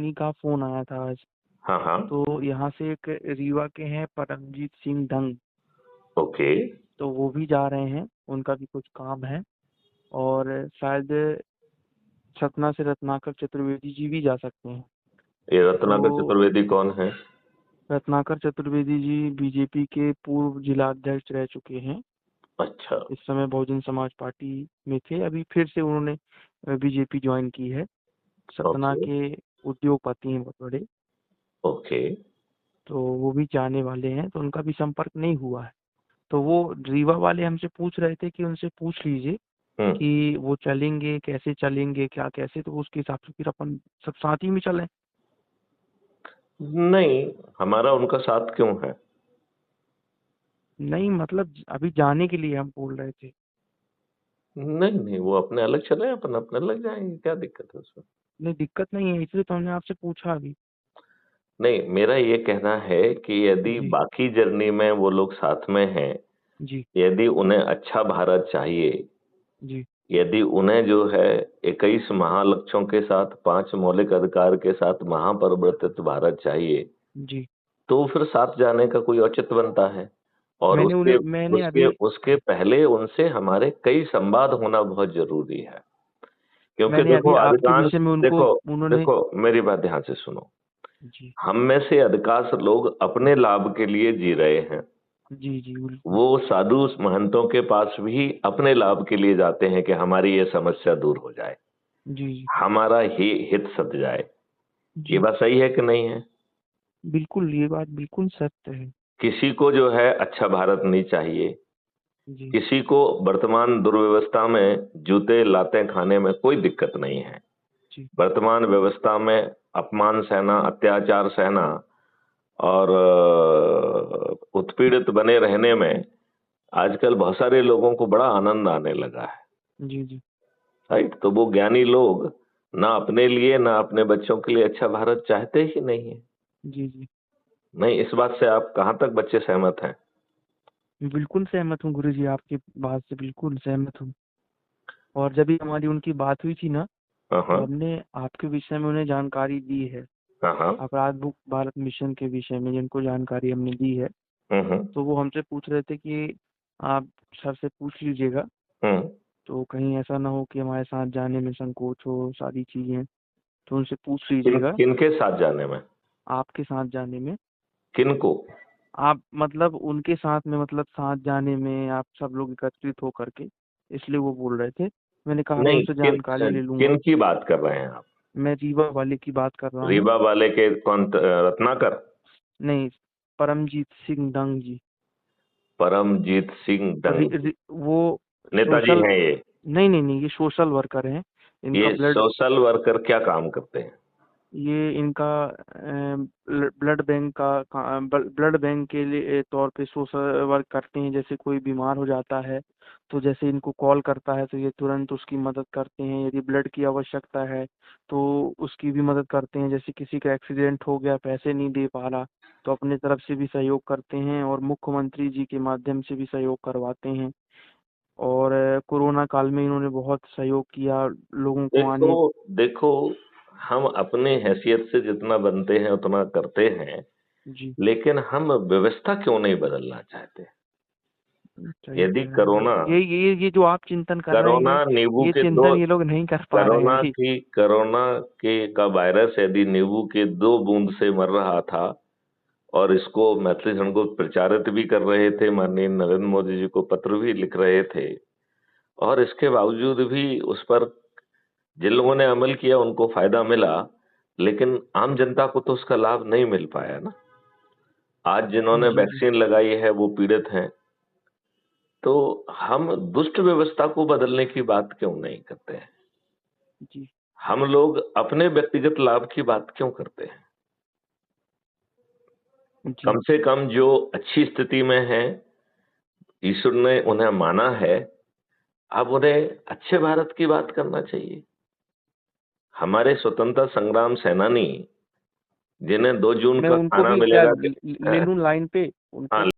उन्हीं का फोन आया था आज। हाँ हाँ। तो यहाँ से एक रीवा के हैं परमजीत सिंह डंग, ओके। तो वो भी जा रहे हैं, उनका भी कुछ काम है। और शायद सतना से रत्नाकर चतुर्वेदी जी भी जा सकते हैं। ये रत्नाकर तो चतुर्वेदी कौन है? रत्नाकर चतुर्वेदी जी बीजेपी के पूर्व जिला अध्यक्ष रह चुके हैं। अच्छा। इस समय बहुजन समाज पार्टी में थे, अभी फिर से उन्होंने बीजेपी ज्वाइन की है। सतना ओके। के उद्योगपति हैं बहुत बड़े। ओके। तो वो भी जाने वाले हैं, तो उनका भी संपर्क नहीं हुआ है। तो वो रीवा वाले हमसे पूछ रहे थे कि उनसे पूछ लीजिए हम्म। कि वो चलेंगे कैसे, चलेंगे क्या कैसे, तो उसके हिसाब से फिर अपन सब साथ ही में चलें। नहीं, हमारा उनका साथ क्यों है? नहीं मतलब अभी जाने के लिए हम बोल रहे थे। नहीं नहीं, वो अपने अलग चले, अपन अपने अलग जाएंगे, क्या दिक्कत है उसमें? नहीं दिक्कत नहीं है, इसलिए तो हमने आपसे पूछा अभी। नहीं, मेरा ये कहना है कि यदि जी बाकी जर्नी में वो लोग साथ में हैं, जी यदि उन्हें अच्छा भारत चाहिए, जी यदि उन्हें जो है 21 महालक्ष्यों के साथ 5 मौलिक अधिकार के साथ महापरिवर्तित भारत चाहिए, जी। तो फिर साथ जाने का कोई औचित्य बनता है। और मैंने उसके अभी उसके पहले उनसे हमारे कई संवाद होना बहुत जरूरी है। क्योंकि मैंने देखो अभी आपके अधिकांश, विषय में उनको देखो उन्होंने। देखो मेरी बात ध्यान से सुनो। जी हम में से अधिकांश लोग अपने लाभ के लिए जी रहे हैं। जी जी बिल्कुल। वो साधु महंतों के पास भी अपने लाभ के लिए जाते हैं कि हमारी ये समस्या दूर हो जाए, जी जी हमारा ही हित सध जाए। ये जी बात सही है कि नहीं है? बिल्कुल, ये बात बिल्कुल सत्य है। किसी को जो है अच्छा भारत नहीं चाहिए, जी किसी को वर्तमान दुर्व्यवस्था में जूते लाते खाने में कोई दिक्कत नहीं है। जी वर्तमान व्यवस्था में अपमान सहना, अत्याचार सहना और उत्पीड़ित बने रहने में आजकल बहुत सारे लोगों को बड़ा आनंद आने लगा है। जी जी राइट? तो वो ज्ञानी लोग ना अपने लिए ना अपने बच्चों के लिए अच्छा भारत चाहते ही नहीं है। जी जी नहीं, इस बात से आप कहाँ तक बच्चे सहमत हैं? बिल्कुल सहमत हूँ गुरु जी, आपकी बात से बिल्कुल सहमत हूँ। और जब भी हमारी उनकी बात हुई थी ना, हाँ तो हाँ। हमने आपके विषय में उन्हें जानकारी दी है। हाँ हाँ। अपराध मुक्त भारत मिशन के विषय में जिनको जानकारी हमने दी है। हम्म। तो वो हमसे पूछ रहे थे कि आप सर से पूछ लीजिएगा, हम्म। तो कहीं ऐसा ना हो कि हमारे साथ जाने में संकोच हो, सारी चीजें। तो उनसे पूछ किन लीजिएगा किनके साथ जाने में? आपके साथ जाने में। किनको? आप मतलब उनके साथ में, मतलब साथ जाने में आप सब लोग एकत्रित हो करके, इसलिए वो बोल रहे थे। मैंने कहा मैं नहीं, उनसे किन जानकारी ले लूंगा। किन की बात कर रहे हैं आप? मैं रीवा वाले की बात कर रहा हूँ। रीवा वाले के कौन, रत्नाकर? नहीं, परमजीत सिंह डंग जी। परमजीत सिंह डंग? वो नेताजी सोशल, हैं ये? नहीं नहीं नहीं, ये सोशल वर्कर हैं। इनका ये ब्लड, सोशल वर्कर क्या काम करते हैं? ये इनका ब्लड बैंक का ब्लड बैंक के लिए तौर पे सोशल वर्क करते हैं। जैसे कोई बीमार हो जाता है, तो जैसे इनको कॉल करता है तो ये तुरंत उसकी मदद करते हैं। यदि ब्लड की आवश्यकता है तो उसकी भी मदद करते हैं। जैसे किसी का एक्सीडेंट हो गया, पैसे नहीं दे पा रहा, तो अपने तरफ से भी सहयोग करते हैं और मुख्यमंत्री जी के माध्यम से भी सहयोग करवाते हैं। और कोरोना काल में इन्होंने बहुत सहयोग किया लोगों को देखो आने। देखो, हम अपने हैसियत से जितना बनते हैं उतना करते हैं, जी लेकिन हम व्यवस्था क्यों नहीं बदलना चाहते? सही यदि कह रहे हैं आप। कोरोना ये जो आप चिंतन कर रहे हैं, कोरोना नींबू ये के दो चिंतन ये लोग नहीं कर पा रहे हैं अभी। कोरोना के का वायरस यदि नींबू के 2 बूंद से मर रहा था, और इसको मैथिली संघ को प्रचारित भी कर रहे थे, माननीय नरेंद्र मोदी जी को पत्र भी लिख रहे थे, और इसके बावजूद भी उस पर जिन लोगों ने अमल किया उनको फायदा मिला, लेकिन आम जनता को तो उसका लाभ नहीं मिल पाया ना। आज जिन्होंने जी जी वैक्सीन लगाई है वो पीड़ित हैं। तो हम दुष्ट व्यवस्था को बदलने की बात क्यों नहीं करते हैं? जी हम लोग अपने व्यक्तिगत लाभ की बात क्यों करते हैं? जी कम से कम जो अच्छी स्थिति में है, ईश्वर ने उन्हें माना है, अब उन्हें अच्छे भारत की बात करना चाहिए। हमारे स्वतंत्रता संग्राम सेनानी जिन्हें 2 जून मैं का उनको खाना भी क्या मिलेगा ले लूं लाइन पे हाँ, उनको।